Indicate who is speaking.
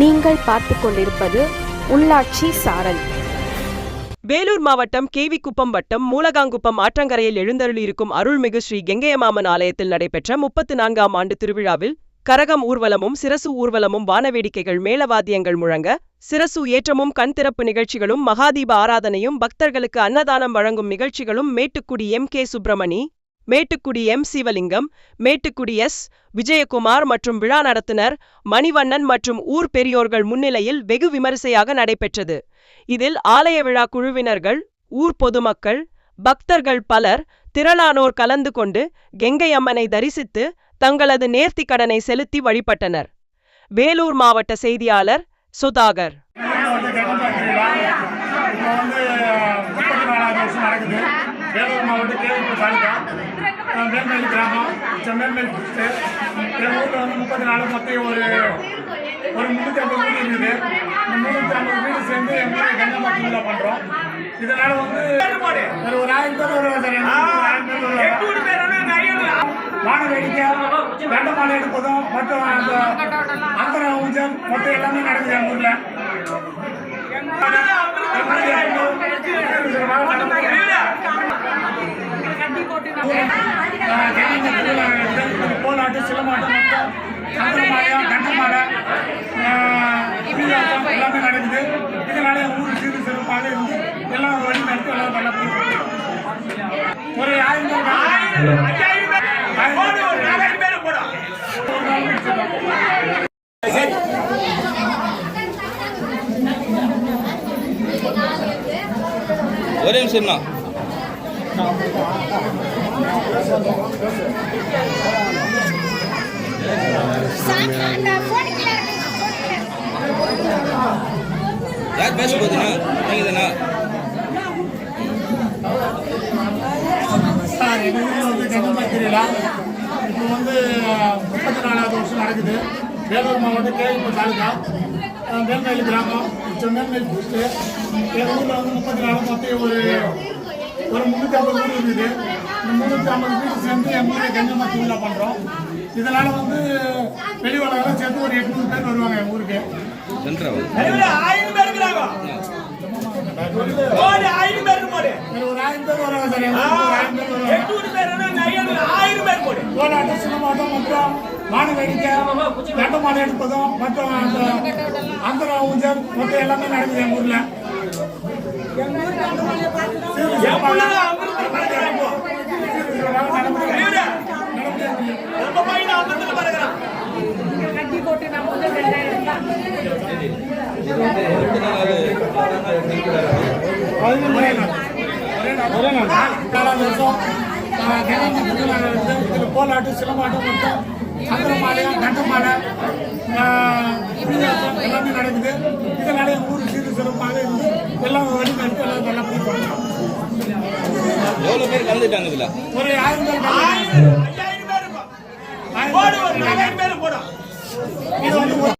Speaker 1: நீங்கள் பார்த்து கொண்டிருப்பது உள்ளாட்சி சாரல்.
Speaker 2: வேலூர் மாவட்டம் கேவிக்குப்பம் வட்டம் மூலகாங்குப்பம் ஆற்றங்கரையில் எழுந்தருளியிருக்கும் அருள்மிகு ஸ்ரீ கெங்கையமாமன் ஆலயத்தில் நடைபெற்ற 34ஆம் ஆண்டு திருவிழாவில் கரகம் ஊர்வலமும் சிரசு ஊர்வலமும் வானவேடிக்கைகள் மேளவாத்தியங்கள் முழங்க சிரசு ஏற்றமும் கண் திறப்பு நிகழ்ச்சிகளும் மகாதீப ஆராதனையும் பக்தர்களுக்கு அன்னதானம் வழங்கும் நிகழ்ச்சிகளும் மேட்டுக்குடி M.K. சுப்பிரமணி, மேட்டுக்குடி M. சிவலிங்கம், மேட்டுக்குடி S. விஜயகுமார் மற்றும் விழா நடத்துனர் மணிவண்ணன் மற்றும் ஊர் பெரியோர்கள் முன்னிலையில் வெகு விமரிசையாக நடைபெற்றது. இதில் ஆலய விழா குழுவினர்கள், ஊர் பொதுமக்கள், பக்தர்கள் பலர் திரளானோர் கலந்து கொண்டு கெங்கை அம்மனை தரிசித்து தங்களது நேர்த்தி கடனை செலுத்தி வழிபட்டனர். வேலூர் மாவட்ட செய்தியாளர் சுதாகர்.
Speaker 3: வேலூர் மாவட்டம் கேவிக்குப்பம் தாலுகா மேல்மேல் கிராமம் செம்மேல்மேல் என் ஊரில் வந்து 34 மொத்தம் ஒரு 350 வீடு இருக்குது. இந்த 350 வீடு சேர்ந்து எங்கள் ஊரில் கங்கம்மா திருவிழா பண்ணுறோம். இதனால் வந்து ஒரு 1000 பேர் வருவாங்க. வான வேடிக்கை, தண்டமாலை எடுப்பதும் மற்றும் அந்த அந்தர ஊஞ்சல் மொத்தம் எல்லாமே நடக்குது எங்கள் ஊரில். கோலாட்டு, சிலமாட்டம், மொத்தம் அந்தரமாலையா கண்டமாலை எல்லாமே நடக்குது. இதனால எங்கள் ஊர் சீரு சிறப்பாக இருந்து எல்லாம் வழி நடத்தி எல்லாம் நல்லா போயிட்டு ஒரு 1000 பேர் போடும்.
Speaker 4: ஒரே நிமிஷம்னா யார் பேச போதுண்ணா நீங்க தானா?
Speaker 3: சார், எங்கள் ஊரில் வந்து கங்கம்மா திருவிழா இப்போ வந்து 34வது வருஷம் நடக்குது. வேலூர் மாவட்டம் கேவிக்குப்பம் தாலுகா மேல்மேல் கிராமம் செம்மேல்மேல் டிஸ்ட்ரிக்ட். எங்கள் ஊரில் வந்து 34 மொத்தம் ஒரு 350 வீடு இருக்குது. இந்த 350 வீடு சேர்ந்து எங்கள் ஊரில் கங்கம்மா திருவிழா பண்ணுறோம். இதனால் வந்து வெளிவளம் சேர்ந்து ஒரு 800 பேர் வருவாங்க எங்கள் ஊருக்கு. ஒரு 1000 பேர் வருவாங்க சார். கோலாட்டு, சிலமாட்டம் மற்றும் வான வேடிக்கை, தண்டமாலை எடுப்பதும் மற்றும் அந்த அந்தர ஊஞ்சல் மொத்தம் எல்லாமே நடக்குது எங்கள் ஊரில். கோலாட்டு, சிலமாட்டம் மற்றும் அந்தரமாலையா கண்டமாலை எல்லாமே நடக்குது. இதனால எங்கள் ஊர் சீரு சிறப்பாக இருந்து எல்லாம் வழி நடத்தி எல்லாம் நல்லா போய்
Speaker 4: எவ்வளோ பேர் கலந்துட்டாங்க இதில்?
Speaker 3: ஒரு 1000 பேர்.